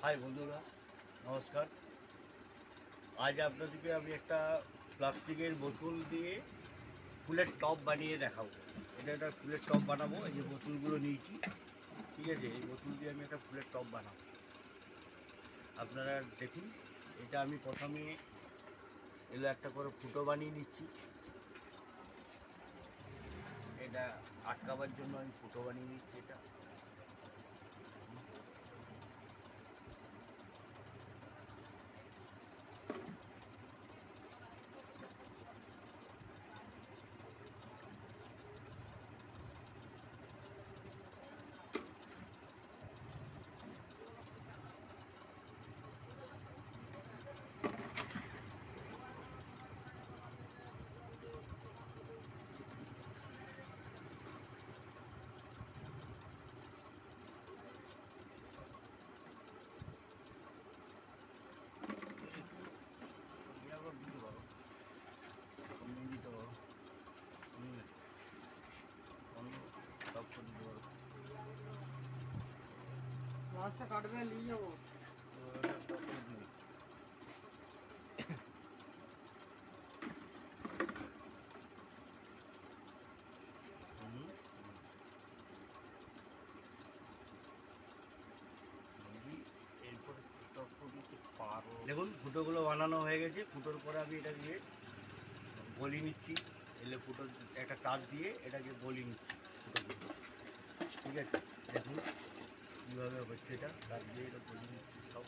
High বন্ধুরা, নমস্কার। আজ আপনাদেরকে আমি একটা প্লাস্টিকের বোতল দিয়ে ফুলের টব বানিয়ে দেখাবো। এটা একটা ফুলের টব বানাবো। এই যে বোতলগুলো নিয়েছি, ঠিক আছে, এই বোতল দিয়ে আমি একটা ফুলের টব বানাবো। আপনারা দেখুন, এটা আমি প্রথমে একটা করে ফুটো বানিয়ে নিচ্ছি। এটা আটকাবার জন্য আমি ফুটো বানিয়ে নিচ্ছি। এটা মাছটা কাটবে নিয়ে যাবো। দেখুন, ফুটোগুলো বানানো হয়ে গেছে। ফুটোর পরে আমি এটা দিয়ে গলি নিচ্ছি। এলে ফুটো একটা তার দিয়ে এটাকে গলি নিচ্ছি ফুটোগুলো, ঠিক আছে। দেখুন কীভাবে হচ্ছে, এটা তার দিয়ে এটা গলি নিচ্ছি সব।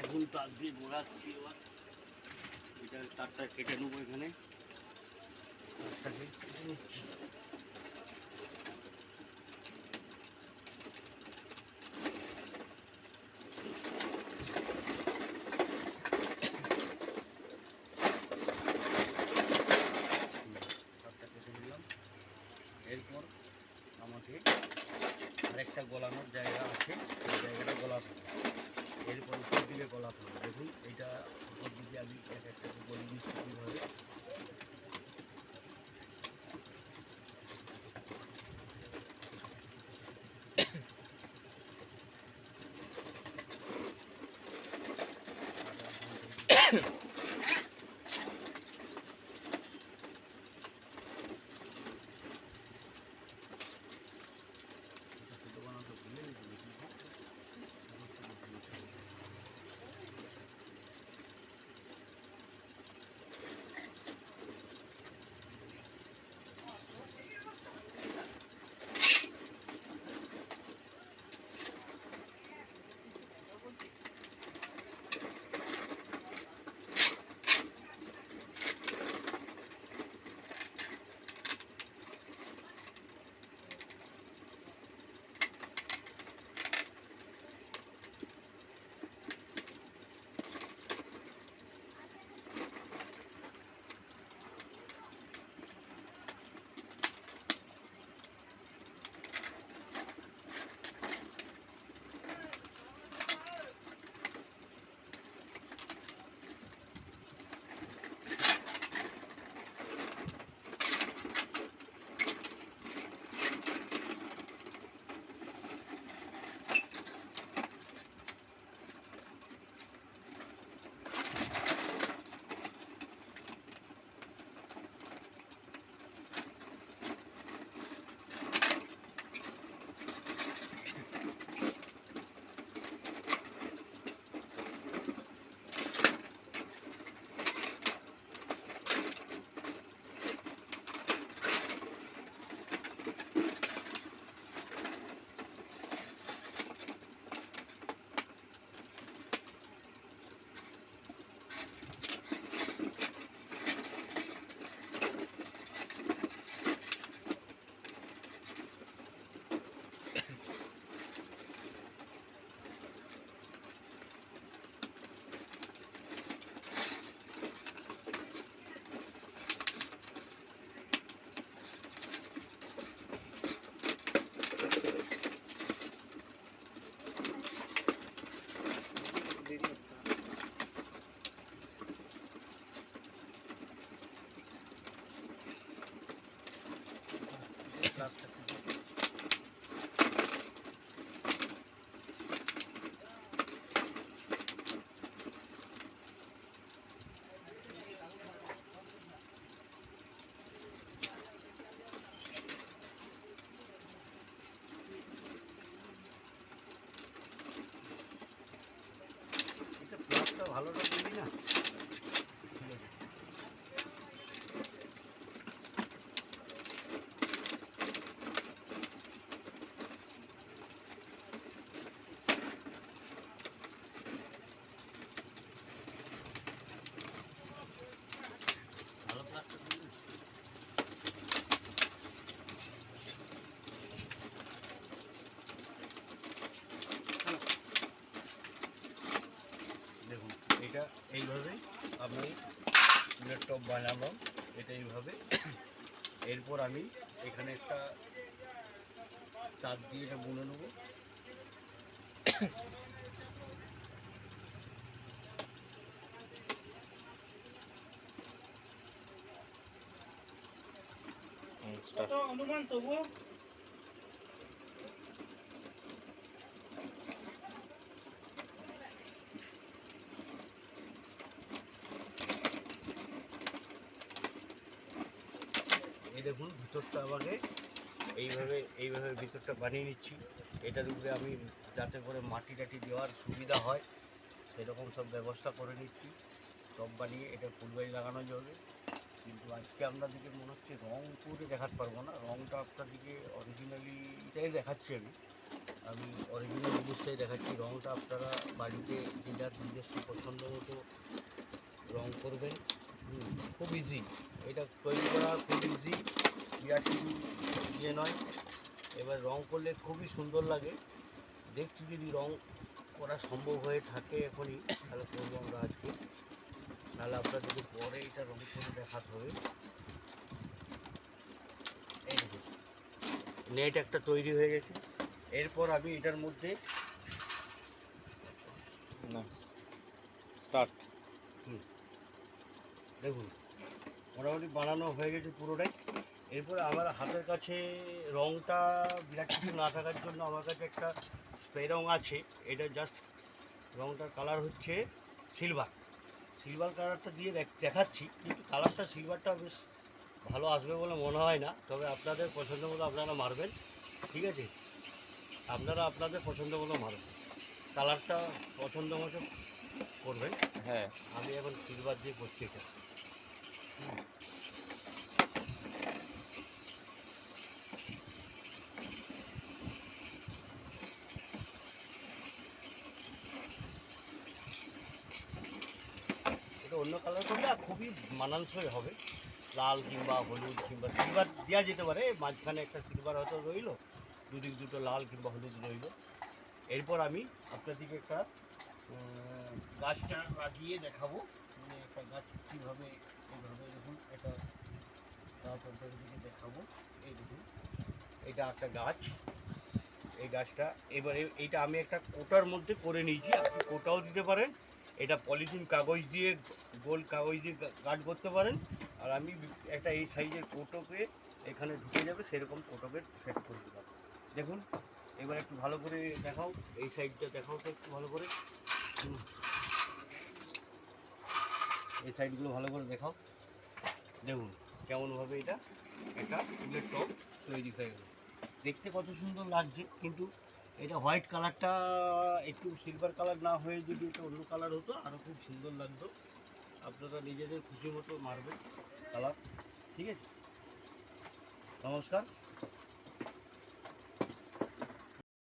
এখন তার দিয়ে গোড়াচ্ছি। এবার এটা তারটা কেটে নেবো। এখানে তারটাকে কেটে নিচ্ছি। তারটা কেটে নিলাম। এরপর আমাকে আরেকটা গলানোর জায়গা আছে, সেই জায়গাটা গলাতে হবে। এরপর উপর দিকে গলাতে হবে। দেখুন, এইটা উপর দিকে আমি এক একটা গলি দিচ্ছি কীভাবে। ছোটো বানাতে ভুলে গেছি দেখি। ভালোটা দিবি না, ঠিক আছে। ভালো প্লাস্টার দিবি। দেখুন এটা এইভাবে আমি ফুলের টপ বানাবো, এটা এইভাবে। এরপর আমি এখানে একটা তার দিয়ে এটা বুনে নেবো। কত অনুমান তবু? এই দেখুন ভিতরটা আমাকে এইভাবে ভিতরটা বানিয়ে নিচ্ছি। এটার উপরে আমি যাতে করে মাটি টাটি দেওয়ার সুবিধা হয় সেরকম সব ব্যবস্থা করে নিচ্ছি। টব বানিয়ে এটা ফুলবাড়ি লাগানো যাবে। কিন্তু আজকে আপনাদেরকে মনে হচ্ছে রং করে দেখাতে পারবো না, রংটা আপনাদেরকে অরিজিনালিটাই দেখাচ্ছি। আমি অরিজিনাল জিনিসটাই দেখাচ্ছি। রংটা আপনারা বাড়িতে যে যার নিজস্ব পছন্দ মতো রং করবেন। খুব ইজি, এটা তৈরি করা খুব ইজি, বিরাট কিছু ইয়ে নয়। এবার রং করলে খুবই সুন্দর লাগে। দেখছি যদি রং করা সম্ভব হয়ে থাকে এখনই, তাহলে করবো আমরা আজকে, নাহলে আপনাদেরকে পরে এটা রং করে দেখাতে হবে। এই দেখুন নেট একটা তৈরি হয়ে গেছে। এরপর আমি এটার মধ্যে স্টার্ট। দেখুন মোটামুটি বানানো হয়ে গেছে পুরোটাই। এরপরে আমার হাতের কাছে রংটা বিরাট কিছু না থাকার জন্য আমার কাছে একটা স্প্রে রং আছে। এটা জাস্ট রংটার কালার হচ্ছে সিলভার কালারটা দিয়ে দেখাচ্ছি, কিন্তু কালারটা সিলভারটা বেশ ভালো আসবে বলে মনে হয় না। তবে আপনাদের পছন্দ মতো আপনারা মারবেন, ঠিক আছে। আপনারা আপনাদের পছন্দ মতো মারবেন, কালারটা পছন্দ মতো করবেন। হ্যাঁ, আমি এখন সিলভার দিয়ে করছি এটা। এটা অন্য কালার করলে খুবই মানানসই হবে, লাল কিংবা হলুদ কিংবা সিলভার দেওয়া যেতে পারে। মাঝখানে একটা সিলভার হয়তো রইলো, দুদিক দুটো লাল কিংবা হলুদ রইলো। এরপর আমি আপনাদেরকে একটা গাছটা লাগিয়ে দেখাবো, মানে একটা গাছ কীভাবে এইভাবে দেখুন একটা গাছ আপনাদেরকে দেখাবো। এই দেখুন এটা একটা গাছ, এই গাছটা এবারে এইটা আমি একটা কোটার মধ্যে করে নিয়েছি। আপনি কোটাও দিতে পারেন, এটা পলিথিন কাগজ দিয়ে গোল কাগজ দিয়ে গার্ড করতে পারেন। আর আমি একটা এই সাইজের কোটোকে এখানে ঢুকে যাবে সেরকম কোটোকে সেট করে দিলাম। দেখুন এবার একটু ভালো করে দেখাও, এই সাইডটা দেখাও তো একটু ভালো করে, এই সাইডগুলো ভালো করে দেখাও। দেখুন কেমনভাবে এটা একটা ফুলের টব তৈরি হয়ে গেল। দেখতে কত সুন্দর লাগছে, কিন্তু এটা হোয়াইট কালারটা একটু সিলভার কালার না হয়ে যদি এটা অন্য কালার হতো আরও খুব সুন্দর লাগতো। আপনারা নিজেদের খুশি মতো মারবেন কালার, ঠিক আছে। নমস্কার।